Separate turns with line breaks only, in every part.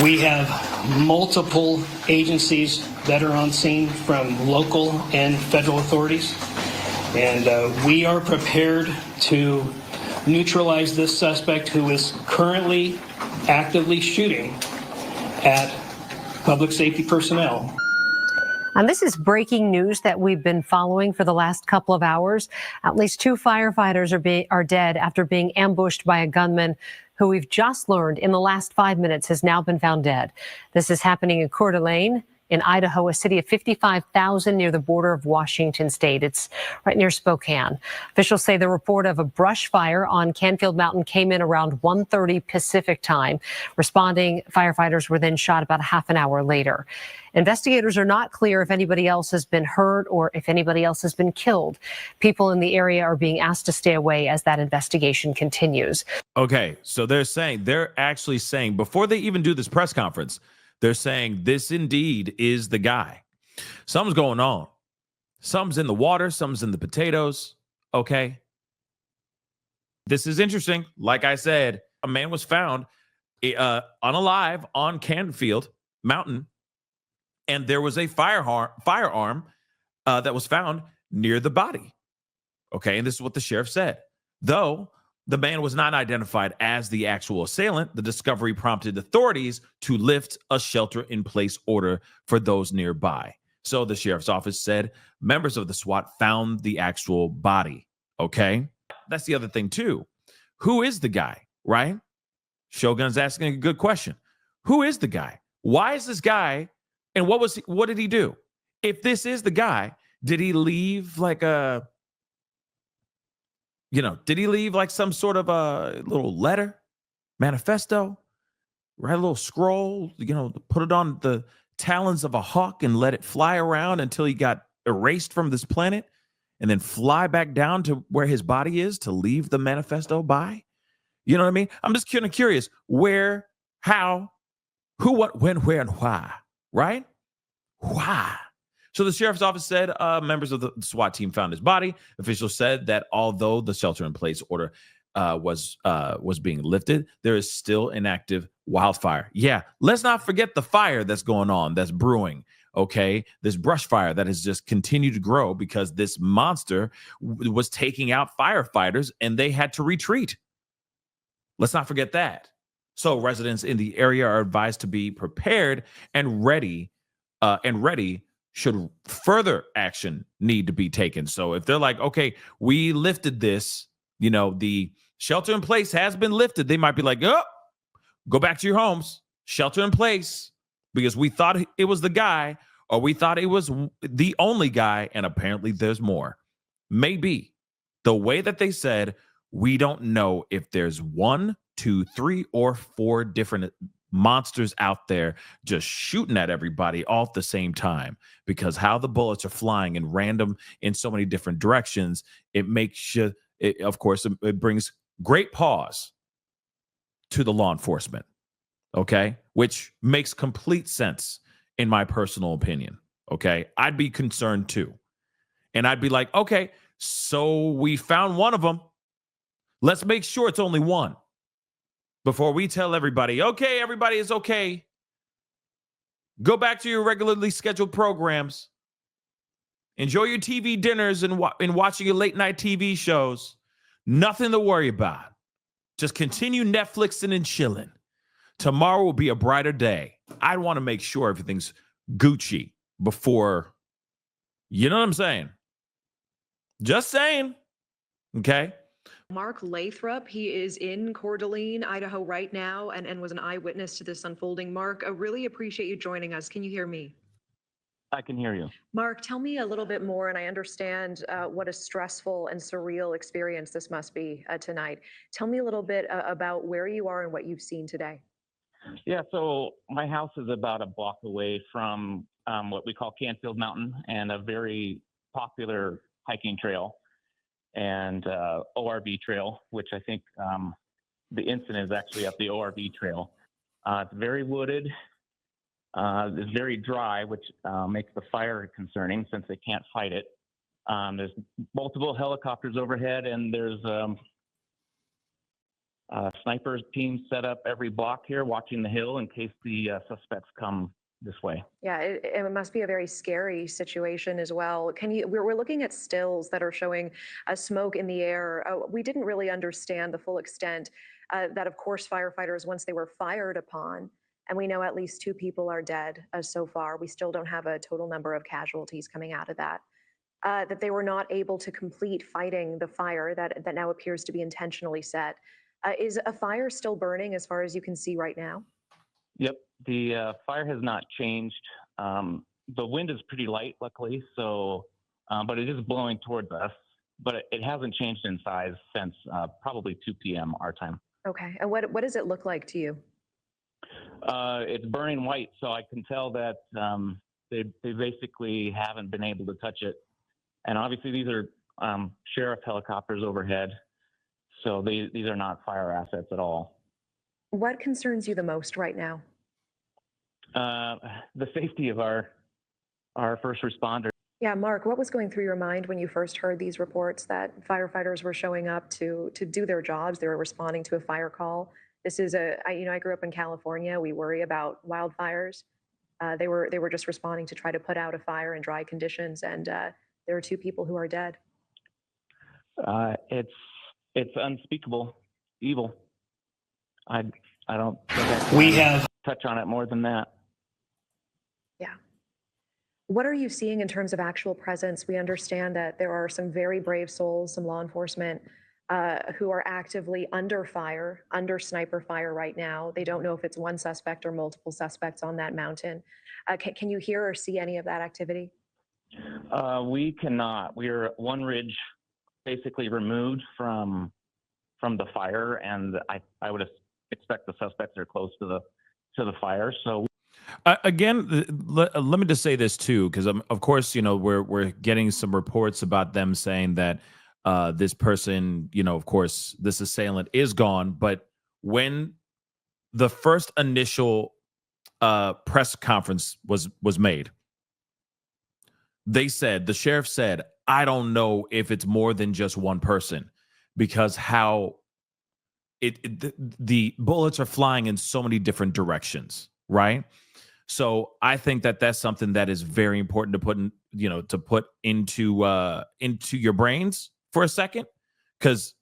We have multiple agencies that are on scene from local and federal authorities, and we are prepared to neutralize this suspect who is currently actively shooting at public safety personnel.
And this is breaking news that we've been following for the last couple of hours. At least 2 firefighters are dead after being ambushed by a gunman who we've just learned in the last 5 minutes has now been found dead. This is happening in Kootenai in Idaho, a city of 55,000 near the border of Washington state. It's right near Spokane. Officials say the report of a brush fire on Canfield Mountain came in around 1:30 Pacific time. Responding firefighters were then shot about half an hour later. Investigators are not clear if anybody else has been hurt or if anybody else has been killed. People in the area are being asked to stay away as that investigation continues.
Okay, so they're actually saying, before they even do this press conference, they're saying this indeed is the guy. Something's going on. Something's in the water. Something's in the potatoes. Okay. This is interesting. Like I said, a man was found unalive on Canfield Mountain, and there was a firearm that was found near the body. Okay, and this is what the sheriff said. Though the man was not identified as the actual assailant, the discovery prompted authorities to lift a shelter-in-place order for those nearby. So the sheriff's office said members of the SWAT found the actual body. Okay, that's the other thing too. Who is the guy, right? Shogun's asking a good question. Who is the guy? Why is this guy? And what did he do? If this is the guy, did he leave like did he leave like some sort of a little letter, manifesto, write a little scroll, put it on the talons of a hawk and let it fly around until he got erased from this planet and then fly back down to where his body is to leave the manifesto by? You know what I mean? I'm just kind of curious where, how, who, what, when, where, and why, right? Why? So the sheriff's office said members of the SWAT team found his body. Officials said that although the shelter-in-place order was being lifted, there is still an active wildfire. Yeah, let's not forget the fire that's going on, that's brewing. Okay, this brush fire that has just continued to grow because this monster was taking out firefighters and they had to retreat. Let's not forget that. So residents in the area are advised to be prepared and ready. Should further action need to be taken. So if they're like, okay, we lifted this, the shelter in place has been lifted, they might be like, oh, go back to your homes, shelter in place, because we thought it was the guy, or we thought it was the only guy, and apparently there's more. Maybe. The way that they said, we don't know if there's 1, 2, 3, or 4 different monsters out there just shooting at everybody all at the same time, because how the bullets are flying in random in so many different directions, it makes you, of course, it brings great pause to the law enforcement. Okay, which makes complete sense in my personal opinion. Okay, I'd be concerned too, and I'd be like, okay, so we found one of them, let's make sure it's only one before we tell everybody, okay, everybody is okay. Go back to your regularly scheduled programs. Enjoy your TV dinners and watching your late night TV shows. Nothing to worry about. Just continue Netflixing and chilling. Tomorrow will be a brighter day. I want to make sure everything's Gucci before, you know what I'm saying? Just saying. Okay.
Mark Lathrop, he is in Coeur d'Alene, Idaho right now, and was an eyewitness to this unfolding. Mark, I really appreciate you joining us. Can you hear me?
I can hear you.
Mark, tell me a little bit more, and I understand what a stressful and surreal experience this must be tonight. Tell me a little bit about where you are and what you've seen today.
Yeah, so my house is about a block away from what we call Canfield Mountain, and a very popular hiking trail and ORV trail, which I think the incident is actually up the ORV trail. It's very wooded. It's very dry, which makes the fire concerning since they can't fight it. There's multiple helicopters overhead, and there's Snipers team set up every block here, watching the hill in case the suspects come this way.
Yeah, it must be a very scary situation as well. We're looking at stills that are showing smoke in the air. We didn't really understand the full extent that, of course, firefighters, once they were fired upon, and we know at least 2 people are dead so far. We still don't have a total number of casualties coming out of that. That they were not able to complete fighting the fire that now appears to be intentionally set. Is a fire still burning as far as you can see right now?
Yep, the fire has not changed. The wind is pretty light, luckily, so but it is blowing towards us. But it hasn't changed in size since probably 2 p.m. our time.
Okay, and what does it look like to you?
It's burning white, so I can tell that they basically haven't been able to touch it. And obviously, these are sheriff helicopters overhead, so these are not fire assets at all.
What concerns you the most right now?
The safety of our first responders.
Yeah, Mark, what was going through your mind when you first heard these reports that firefighters were showing up to do their jobs? They were responding to a fire call. This is I grew up in California. We worry about wildfires. They were just responding to try to put out a fire in dry conditions, and there are 2 people who are dead.
It's unspeakable evil. I don't think
We have
touch on it more than that.
Yeah. What are you seeing in terms of actual presence? We understand that there are some very brave souls, some law enforcement who are actively under fire, under sniper fire right now. They don't know if it's one suspect or multiple suspects on that mountain. Can you hear or see any of that activity?
We cannot. We're one ridge basically removed from the fire, and I would expect the suspects are close to the fire. So
again, let me just say this too, because of course, we're getting some reports about them saying that this person, of course, this assailant is gone. But when the first initial press conference was made, the sheriff said, I don't know if it's more than just one person, because how the bullets are flying in so many different directions, right? So I think that that's something that is very important to put into your brains for a second, because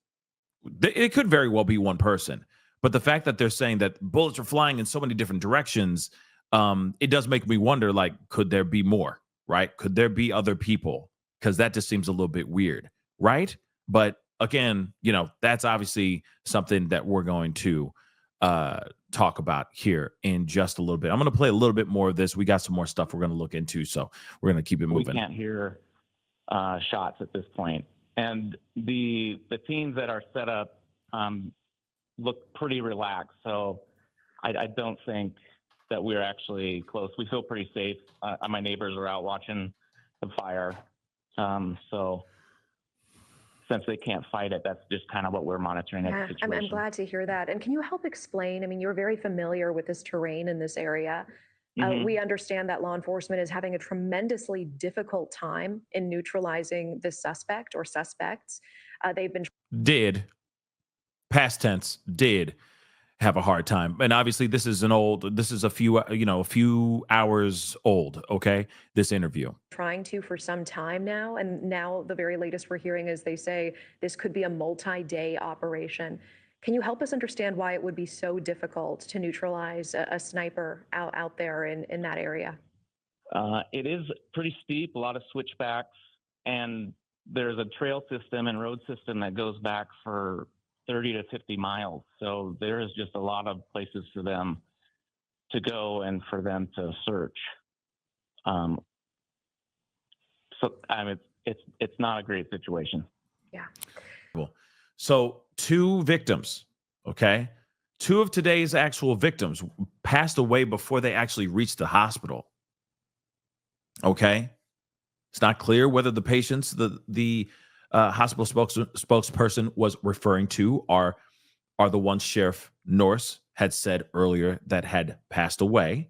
it could very well be one person. But the fact that they're saying that bullets are flying in so many different directions, it does make me wonder, like, could there be more, right? Could there be other people? Because that just seems a little bit weird, right? But again, that's obviously something that we're going to talk about here in just a little bit. I'm going to play a little bit more of this. We got some more stuff we're going to look into, so we're going to keep it moving.
We can't hear shots at this point. And the teams that are set up look pretty relaxed. So I don't think that we're actually close. We feel pretty safe. My neighbors are out watching the fire. So since they can't fight it, that's just kind of what we're monitoring at the situation.
I'm glad to hear that. And can you help explain? I mean, you're very familiar with this terrain in this area. We understand that law enforcement is having a tremendously difficult time in neutralizing the suspect or suspects. They've been
past tense, did have a hard time. And obviously this is a few hours old. Okay. This interview
trying to for some time now. And now the very latest we're hearing is they say this could be a multi-day operation. Can you help us understand why it would be so difficult to neutralize a sniper out there in that area?
It is pretty steep, a lot of switchbacks, and there's a trail system and road system that goes back for 30 to 50 miles. So there is just a lot of places for them to go and for them to search. So I mean, it's not a great situation.
Yeah.
Cool. So 2 victims, okay? 2 of today's actual victims passed away before they actually reached the hospital. Okay? It's not clear whether the patients the hospital spokesperson was referring to are the ones Sheriff Norris had said earlier that had passed away.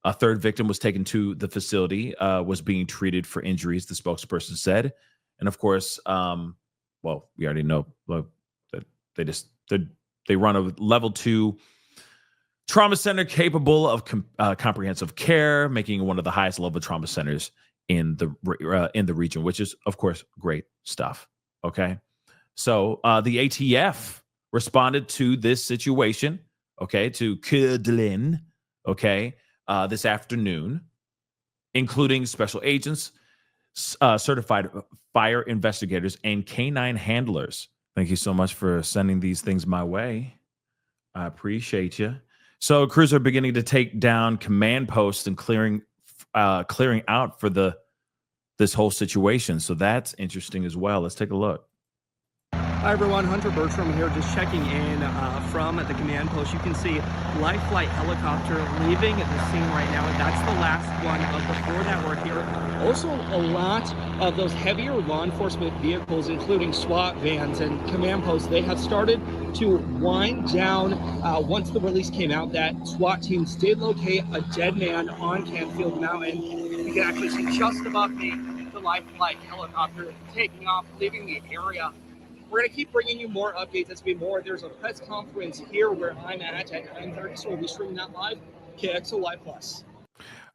A 3rd victim was taken to the facility, was being treated for injuries, the spokesperson said. And of course, well, we already know that they're They run a level 2 trauma center capable of comprehensive care, making it one of the highest level trauma centers in the region, which is, of course, great stuff. Okay. So the ATF responded to this situation, okay, to Kootenai, okay, this afternoon, including special agents, certified fire investigators, and canine handlers. Thank you so much for sending these things my way. I appreciate you. So crews are beginning to take down command posts and clearing out for this whole situation. So that's interesting as well. Let's take a look.
Hi everyone, Hunter Bertram here, just checking in from the command post. You can see life flight helicopter leaving the scene right now, and that's the last one of the 4 that were here. Also, a lot of those heavier law enforcement vehicles, including SWAT vans and command posts, they have started to wind down. Once the release came out that SWAT teams did locate a dead man on Canfield Mountain. You can actually see just above me the life flight helicopter taking off, leaving the area. We're going to keep bringing you more updates. There's going to be more. There's a press conference here where I'm at 9:30, so we'll be streaming that live. KXO Live Plus.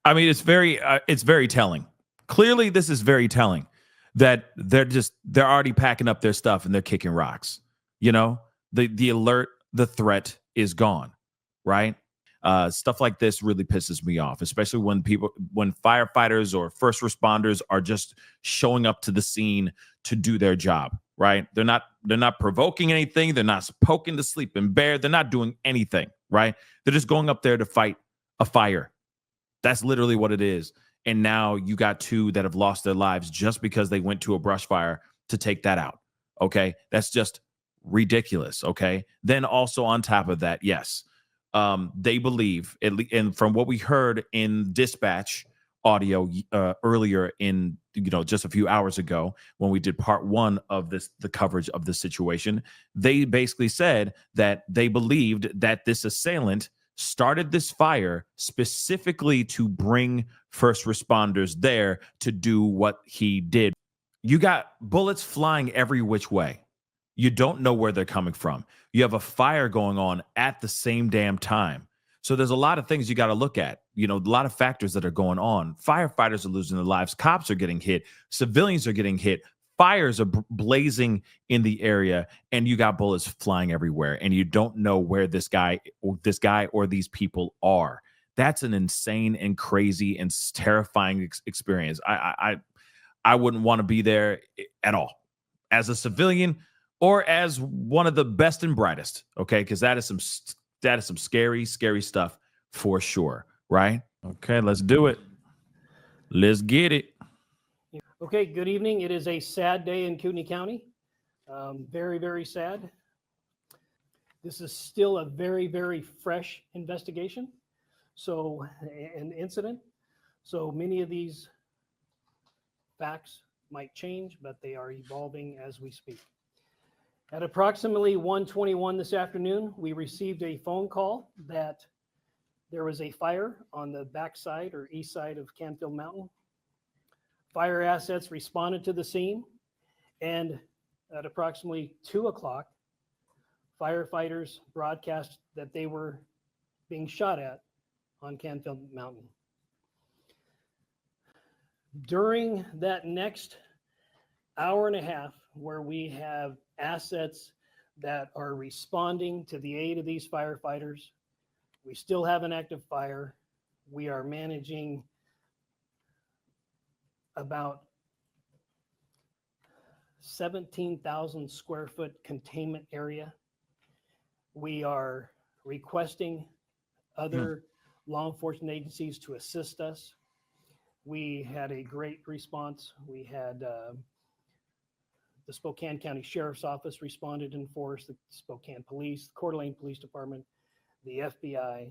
I mean, it's very telling. Clearly, this is very telling that they're already packing up their stuff and they're kicking rocks. You know, the alert, the threat is gone, right? Stuff like this really pisses me off, especially when firefighters or first responders are just showing up to the scene to do their job, right? They're not provoking anything. They're not poking the sleeping bear. They're not doing anything, right? They're just going up there to fight a fire. That's literally what it is. And now you got 2 that have lost their lives just because they went to a brush fire to take that out. Okay. That's just ridiculous. Okay. Then also on top of that, yes, they believe, and from what we heard in dispatch audio earlier in, just a few hours ago when we did part 1 of the coverage of the situation, they basically said that they believed that this assailant started this fire specifically to bring first responders there to do what he did. You got bullets flying every which way. You don't know where they're coming from. You have a fire going on at the same damn time. So there's a lot of things you got to look at, a lot of factors that are going on. Firefighters are losing their lives. Cops are getting hit. Civilians are getting hit. Fires are blazing in the area, and you got bullets flying everywhere, and you don't know where this guy or these people are. That's an insane and crazy and terrifying experience. I wouldn't want to be there at all as a civilian or as one of the best and brightest. Okay, because that is some scary, scary stuff for sure. Right? Okay, let's do it. Let's get it.
Okay, good evening. It is a sad day in Kootenai County. Very, very sad. This is still a very, very fresh investigation. So, an incident. So many of these facts might change, but they are evolving as we speak. At approximately 1:21 this afternoon, we received a phone call that there was a fire on the backside or east side of Canfield Mountain. Fire assets responded to the scene, and at approximately 2 o'clock, firefighters broadcast that they were being shot at on Canfield Mountain. During that next hour and a half, where we have assets that are responding to the aid of these firefighters, we still have an active fire. We are managing about 17,000 square foot containment area. We are requesting other law enforcement agencies to assist us. We had a great response. We had the Spokane County Sheriff's Office responded in force, the Spokane Police, the Coeur d'Alene Police Department, the FBI,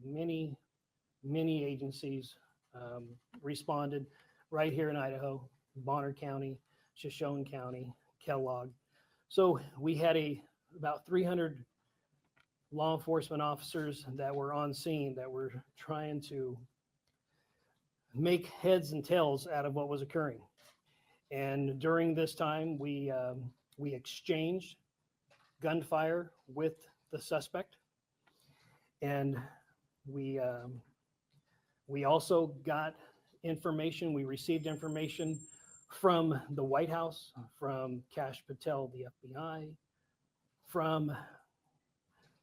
many agencies responded right here in Idaho, Bonner County, Shoshone County, Kellogg. So we had about 300 law enforcement officers that were on scene that were trying to make heads and tails out of what was occurring. And during this time, we exchanged gunfire with the suspect. And we also got information, we received information from the White House, from Kash Patel, the FBI, from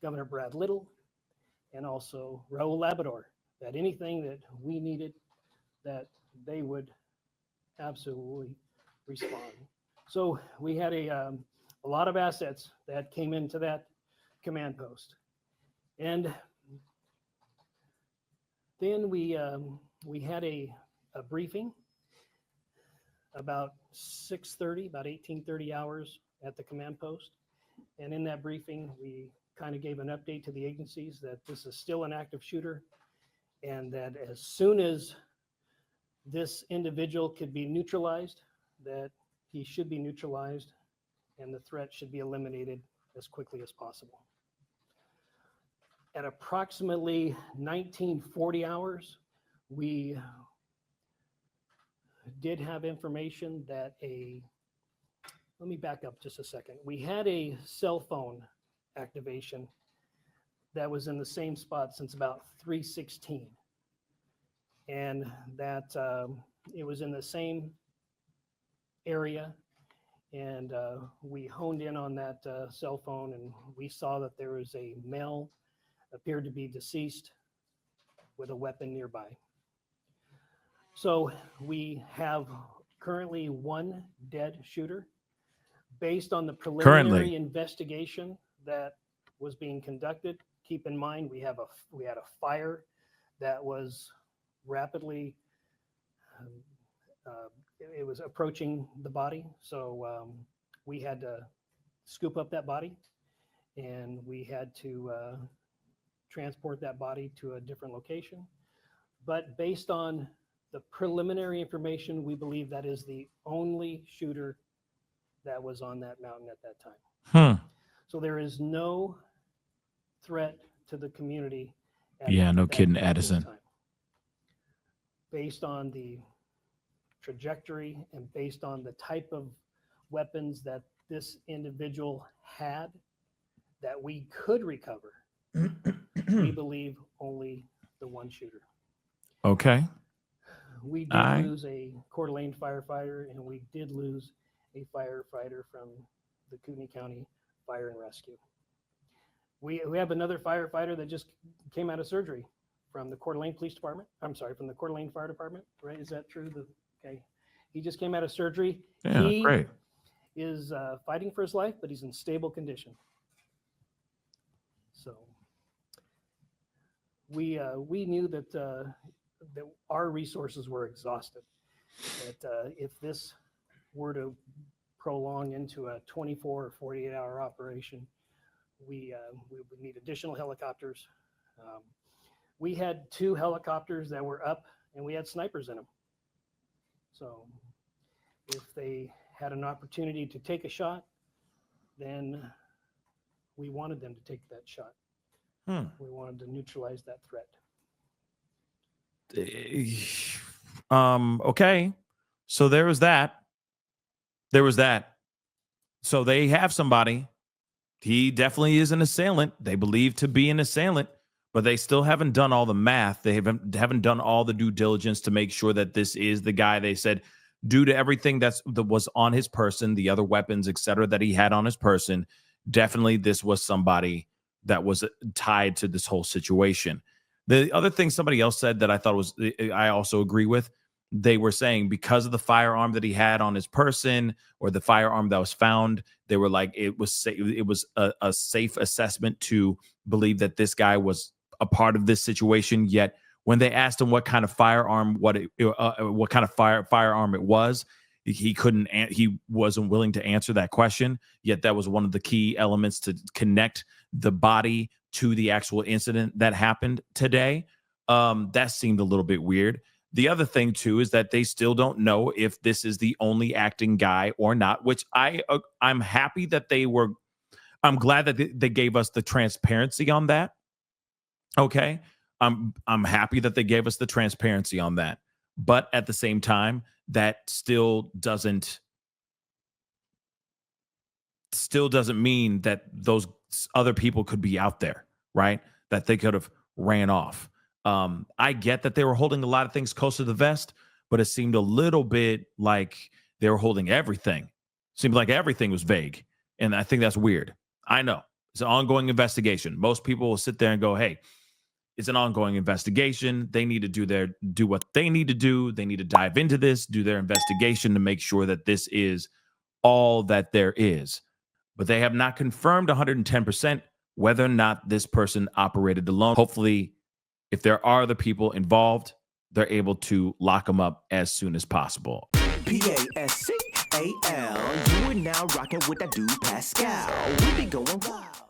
Governor Brad Little, and also Raul Labrador, that anything that we needed, that they would absolutely respond. So we had a lot of assets that came into that command post. And then we had a briefing about 6:30, about 18:30 hours at the command post. And in that briefing, we kind of gave an update to the agencies that this is still an active shooter, and that as soon as this individual could be neutralized, that he should be neutralized and the threat should be eliminated as quickly as possible. At approximately 1940 hours, we did have information that let me back up just a second. We had a cell phone activation that was in the same spot since about 3:16. And that it was in the same area. And we honed in on that cell phone, and we saw that there was a male, appeared to be deceased, with a weapon nearby. So we have currently one dead shooter. Based on the preliminary investigation that was being conducted, keep in mind we had a fire that was rapidly it was approaching the body, so we had to scoop up that body, and we had to transport that body to a different location. But based on the preliminary information, we believe that is the only shooter that was on that mountain at that time. So there is no threat to the community.
Yeah, no kidding, Addison.
Time. Based on the trajectory and based on the type of weapons that this individual had that we could recover, we believe only the one shooter.
Okay.
We did lose a Coeur d'Alene firefighter, and we did lose a firefighter from the Kootenai County Fire and Rescue. We have another firefighter that just came out of surgery from the Coeur d'Alene Police Department. I'm sorry, from the Coeur d'Alene Fire Department, right? Is that true? Okay. He just came out of surgery.
Yeah,
he
great.
is fighting for his life, but he's in stable condition. So we knew that that our resources were exhausted. That if this were to prolong into a 24 or 48 hour operation, we would need additional helicopters. We had 2 helicopters that were up, and we had snipers in them. So if they had an opportunity to take a shot, then we wanted them to take that shot. We wanted to neutralize that threat.
Okay. So there was that. So they have somebody. He definitely is an assailant. They believe to be an assailant, but they still haven't done all the math. They haven't done all the due diligence to make sure that this is the guy. They said, due to everything that was on his person, the other weapons, etc., that he had on his person, definitely this was somebody that was tied to this whole situation. The other thing somebody else said that I thought was, I also agree with, they were saying because of the firearm that he had on his person or the firearm that was found, they were like, it was a safe assessment to believe that this guy was a part of this situation. Yet when they asked him what kind of firearm, what kind of firearm it was, he wasn't willing to answer that question. Yet that was one of the key elements to connect the body to the actual incident that happened today. That seemed a little bit weird. The other thing, too, is that they still don't know if this is the only acting guy or not, which I'm happy that I'm glad that they gave us the transparency on that. Okay. I'm happy that they gave us the transparency on that. But at the same time, that still doesn't still doesn't mean that those other people could be out there, right? That they could have ran off. I get that they were holding a lot of things close to the vest, but it seemed a little bit like they were holding everything. Seemed like everything was vague. And I think that's weird. I know it's an ongoing investigation. Most people will sit there and go, hey, it's an ongoing investigation. They need to do what they need to do. They need to dive into this, do their investigation to make sure that this is all that there is. But they have not confirmed 110% whether or not this person operated alone. Hopefully, if there are other people involved, they're able to lock them up as soon as possible.
Pascal, you are now rocking with that dude Pascal. We be going wild.